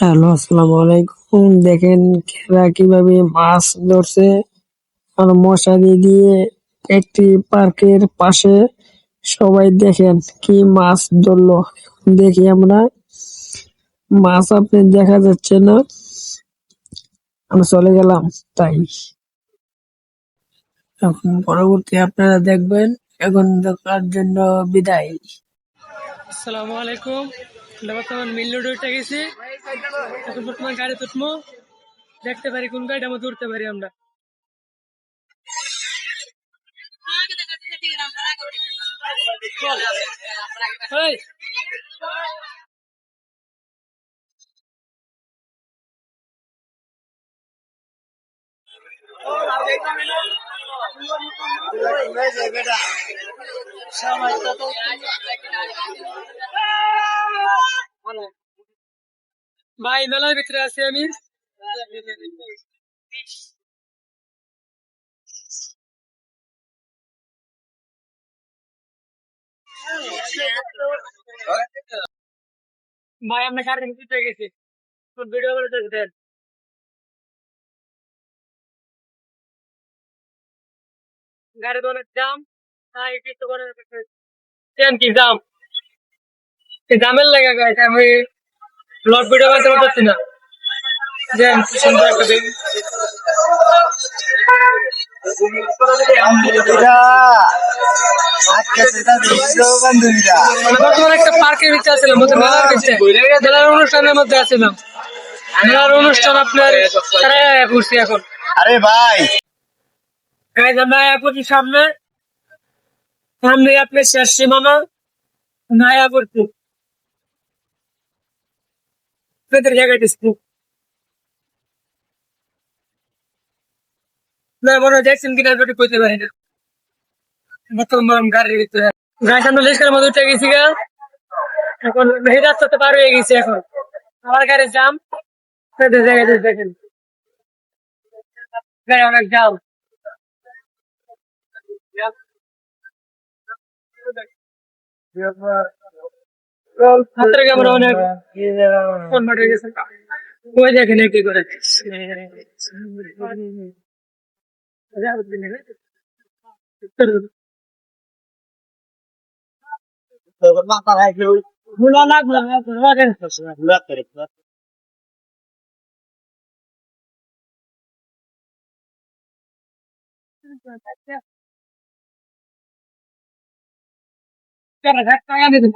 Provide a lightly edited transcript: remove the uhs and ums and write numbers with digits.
Hello, আসসালামু আলাইকুম। দেখেন খেরা কিভাবে মাছ ধরছে আর মশারি দিয়ে একটি পার্কের পাশে। সবাই দেখেন কি মাছ ধরলো। দেখি আমরা, মাছ আপনি দেখা যাচ্ছে না, আমরা চলে গেলাম। তাই এখন পরবর্তী আপনারা দেখবেন। এখন দেখার জন্য বিদায়। আসসালামু আলাইকুম। বর্তমান মিল রোডে উঠে গেছি। এখন বর্তমান গাড়ি তুটমো, দেখতে পারি কোন গাড়িটা আমরা উঠতে পারি আমরা। এই, ভাই মেলার ভিতরে আছি আমি। ভাই আমরা গাড়ি থেকে উঠে গেছি, ভিডিও করে দেন। গাড়ি তো অনেক জাম, তাই কিছু করে ট্রেন কি জাম, এই জামের লেগে গেছে। আমি ব্লগ ভিডিও বানাতে পারতেছি না। যে সুন্দর একটা দিন। আমরা বর্তমানে একটা পার্কের ভিতরে আছিলাম, মেলার ভিতরে, মেলার অনুষ্ঠানের মধ্যে আছিলাম। মেলার অনুষ্ঠান আপনার ঘুরছি এখন। আরে ভাই আমরা এয়ারপোর্টের সামনে, সামনে আপনার শেষ সীমানা নয়া করছি আপনাদের জায়গায় দিচ্ছি না, মনে হয় দেখছেন কিনা ওটা কইতে পারি না। বর্তমান গাড়ির ভিতরে গাড়ি সামনে লেসকার মধ্যে উঠে গেছি গা। এখন এই রাস্তাতে পার হয়ে গেছি। এখন আমার গাড়ি জাম, আপনাদের জায়গায় দেখেন গাড়ি অনেক জাম। হাতের ক্যামেরা অনেক কনভার্ট হয়ে গেছে। ওই দেখেন কি করে টাকা দিবেন।